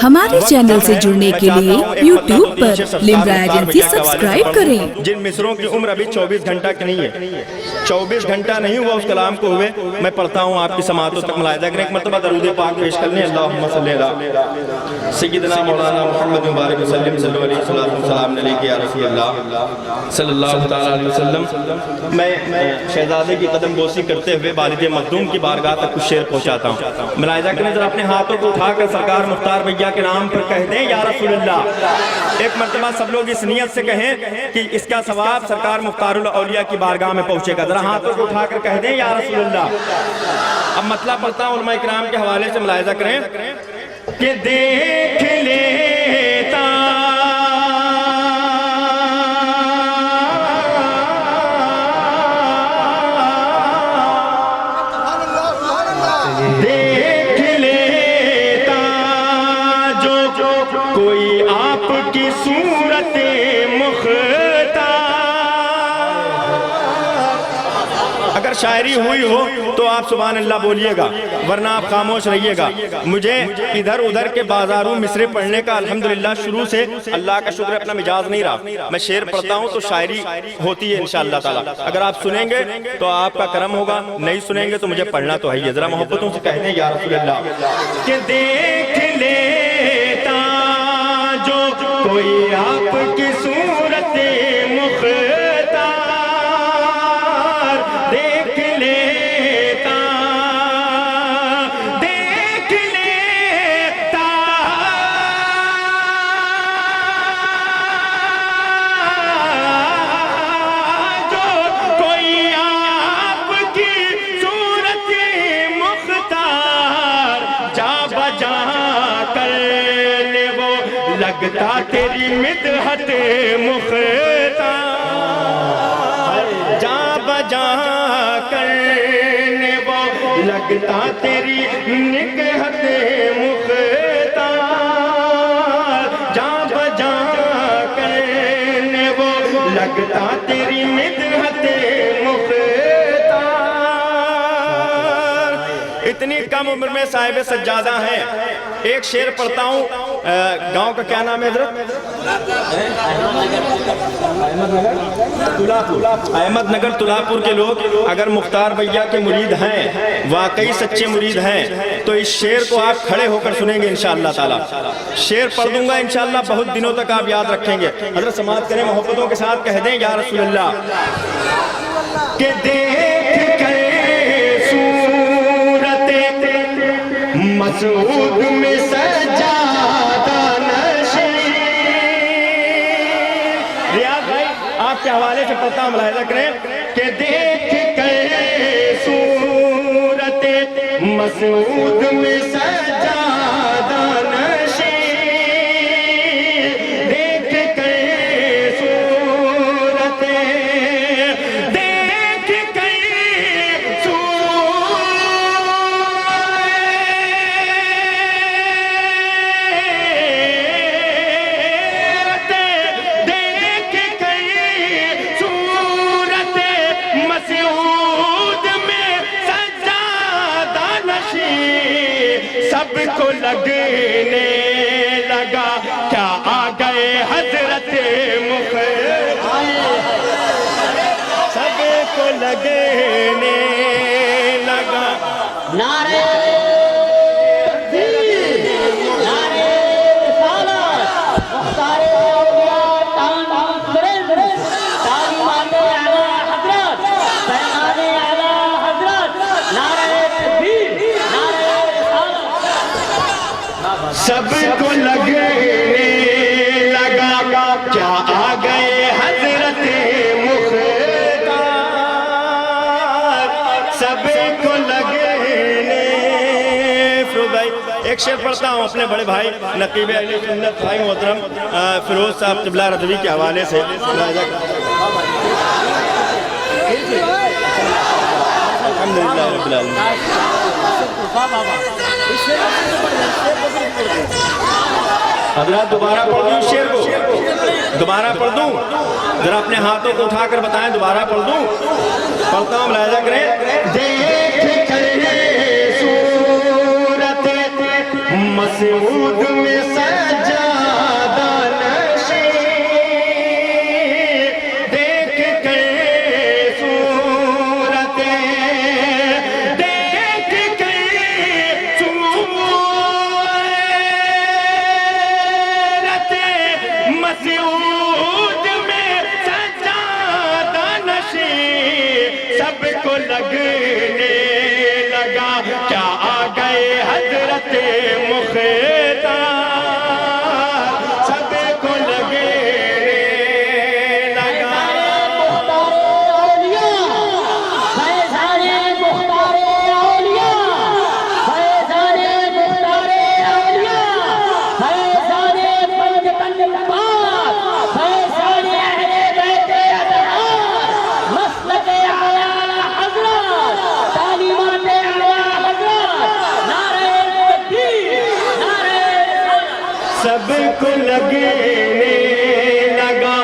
ہمارے چینل سے جڑنے کے لیے YouTube پر لمرا ایجنسی سبسکرائب کریں۔ جن مصروں کی عمر ابھی 24 گھنٹہ کی نہیں ہے، 24 گھنٹہ نہیں ہوا اس کلام کو ہوئے، میں پڑھتا ہوں آپ کی سماعتوں تک ملاحظہ کریں۔ ایک مرتبہ درود پاک پیش کر لیں۔ اللہم صلی علی سیدنا مولانا محمد مبارک وسلم صلی اللہ علیہ وسلم علیہ یا رسول اللہ صلی اللہ تعالیٰ علیہ وسلم۔ میں شہزادے کی قدم بوسی کرتے ہوئے والد مخدوم کی بارگاہ تک کچھ شعر پہنچاتا ہوں۔ ملاحظہ کریں، ذرا اپنے ہاتھوں کو اٹھا کر سرکار مختار بھیا کے نام پر کہہ دیں یا رسول اللہ۔ ایک مرتبہ سب لوگ اس نیت سے کہیں کہ اس کا ثواب سرکار مختار الاولیاء کی بارگاہ میں پہنچے گا۔ ذرا ہاتھوں کو اٹھا کر کہہ دیں یا رسول اللہ۔ اب مطلب پڑھتا ہوں، علماء اکرام کے حوالے سے ملاحظہ کریں کہ دیکھ لیتا کوئی آپ کی صورت مختار۔ اگر شاعری ہوئی ہو تو آپ سبحان اللہ بولیے گا، ورنہ آپ خاموش رہیے گا۔ مجھے ادھر ادھر کے بازاروں مصرے پڑھنے کا الحمدللہ شروع سے اللہ کا شکر اپنا مجاز نہیں رہا۔ میں شعر پڑھتا ہوں تو شاعری ہوتی ہے انشاءاللہ تعالی۔ اگر آپ سنیں گے تو آپ کا کرم ہوگا، نہیں سنیں گے تو مجھے پڑھنا تو ہے ہی۔ ذرا محبتوں سے کہہ دیں یا رسول اللہ کہ دیکھ لیتا کوئی آپ کی صورت مختار، دیکھ لیتا دیکھ لیتا جو کوئی آپ کی صورت مختار، جا بجا کر لگتا تیری مدحت مختار، جا بجا کرنے وہ لگتا تیری نکہت مختار، جا بجا کرنے وہ لگتا تیری مدحت مختار۔ اتنی کم عمر میں صاحب سجادہ ہیں۔ ایک شعر پڑھتا ہوں، گاؤں کا کیا نام ہے حضرت؟ احمد نگر تلاپور کے لوگ اگر مختار بھیا کے مرید ہیں، واقعی سچے مرید ہیں، تو اس شعر کو آپ کھڑے ہو کر سنیں گے انشاءاللہ تعالی۔ شعر پڑھ دوں گا انشاءاللہ، بہت دنوں تک آپ یاد رکھیں گے۔ حضرت سماعت کریں، محبتوں کے ساتھ کہہ دیں یا رسول اللہ کہ دیکھ کر صورت مسعود میں سجادہ نشین۔ ریاض بھائی آپ کے حوالے سے پڑھتا ہوں، ملاحظہ کریں کہ دیکھ کر صورت مسعود میں سجادہ نشین، دیکھ کر صورت سب کو لگنے لگا کیا آ گئے حضرت مختار، سب کو لگنے لگا نعرہ تکبیر، نعرہ رسالت، مختار اولیاء تعلیمات اعلیٰ حضرت، پیغام اعلیٰ حضرت، نعرہ تکبیر، نعرہ رسالت۔ سب کو لگنے لگا کیا آ گئے حضرت مختار، سب کو لگنے۔ فیروز بھائی ایک شعر پڑھتا ہوں اپنے بڑے بھائی نقیب اہل سنت بھائی محترم فیروز صاحب قبلہ رضوی کے حوالے سے۔ الحمدللہ رب العالمین۔ حضرات دوبارہ پڑھ دوں شعر کو، دوبارہ پڑھ دوں، ذرا اپنے ہاتھوں کو اٹھا کر بتائیں دوبارہ پڑھ دوں۔ پڑھتا ہوں، ملاحظہ کریں۔ دیکھ کر صورت مسعود میں سجادہ نشین دیکھ کر صورتیں دیکھ کر صورتیں مسعود میں سجادہ نشین سب کو لگنے لگا کیا آ گئے حضرت مختار سب کو لگنے لگا سب کو لگنے لگا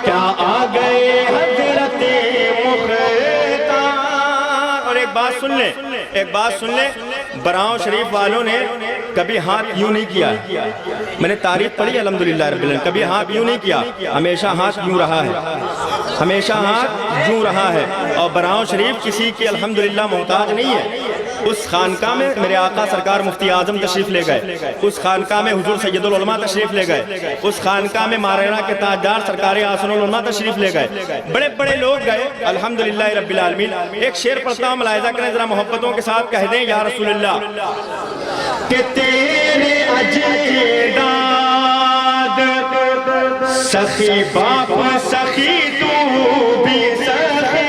کیا آ گئے حضرت مختار اور ایک بات سن لیں براؤں شریف والوں نے کبھی ہاتھ یوں نہیں کیا میں نے تاریخ پڑھی الحمدللہ رب العالمین کبھی ہاتھ یوں نہیں کیا ہمیشہ ہاتھ یوں رہا ہے ہمیشہ ہاتھ یوں رہا ہے اور براؤں شریف کسی کے الحمدللہ محتاج نہیں ہے اس خانقاہ میں میرے آقا سرکار مفتی اعظم تشریف لے گئے اس خانقاہ میں حضور سید العلماء تشریف لے گئے اس خانقاہ میں مارینا کے تاجدار سرکار آسن العلماء تشریف لے گئے بڑے بڑے لوگ گئے الحمدللہ رب العالمین ایک شعر پڑھتا ہوں ملاحظہ کریں ذرا محبتوں کے ساتھ کہہ دیں یا رسول اللہ کہ تیرے اجداد سخی باپ سخی تو بھی سخی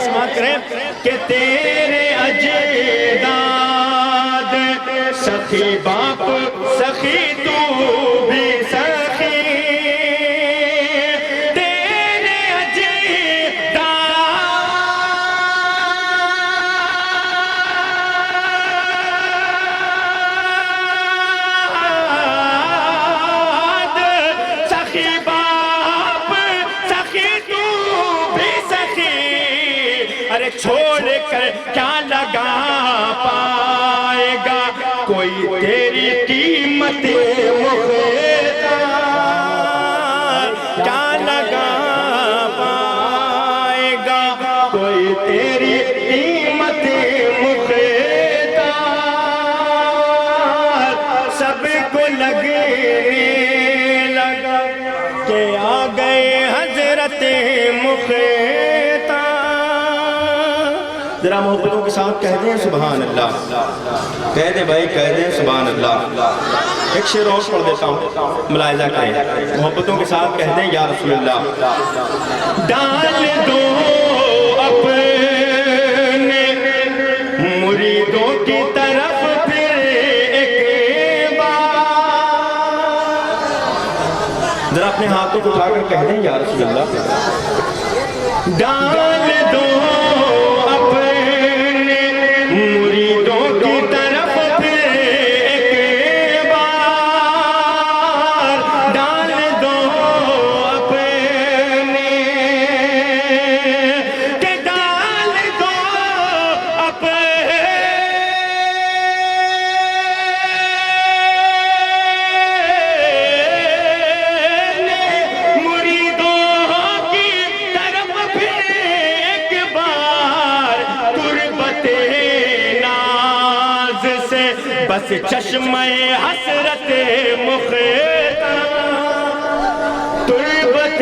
سماعت کریں کہ تیرے اجداد سخی باپ سخی تو بھی سخی تیرے اجداد سخی باپ سخی تو بھی سخی ارے چھوڑ کر کیا لگا پائے گا کوئی تیری قیمت مختار کیا لگا پائے گا کوئی تیری قیمت مختار سب کو لگنے لگا کہ آ گئے حضرت مختار ذرا محبتوں کے ساتھ کہہ دیں سبحان اللہ کہہ دیں بھائی کہہ دیں سبحان اللہ ایک شعر اور پڑھ دیتا ہوں ملاحظہ کریں محبتوں کے ساتھ کہہ دیں یا رسول اللہ ڈال دو اپنے مریدوں کی طرف پھر ایک بار ذرا اپنے ہاتھوں کو اٹھا کر کہہ دیں یا رسول اللہ ڈال دو مریدوں کی طرف پھر ایک بار ڈال دو اپنے کہ ڈال دو اپنے مریدوں کی طرف پھر ایک بار قربت بس چشمہ حسرت مختار تربت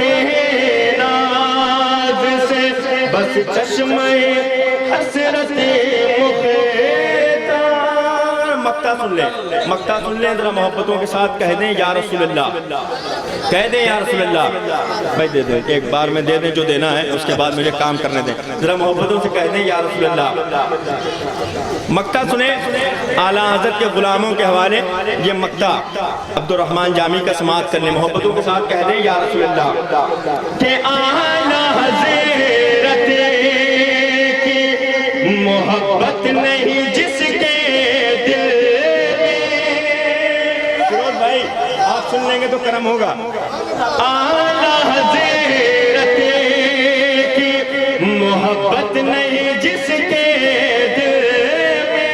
ناز سے بس چشمہ حسرت مختار مقطع سن لیں ذرا محبتوں کے ساتھ کہہ دیں یا رسول اللہ کہہ دیں یا رسول اللہ بھائی دے دیں ایک بار میں دے دیں جو دینا ہے اس کے بعد مجھے کام کرنے دیں ذرا محبتوں سے کہہ دیں یا رسول اللہ مقطع سنیں اعلیٰ حضرت کے غلاموں کے حوالے یہ مقطع عبد الرحمن جامی کا سماعت کرنے محبتوں کے ساتھ کہہ دیں یا رسول اللہ کہ اعلیٰ حضرت کی محبت نہیں جس کے دل میں بھائی آپ سن لیں گے تو کرم ہوگا اعلیٰ حضرت کی محبت نہیں جس کے دل میں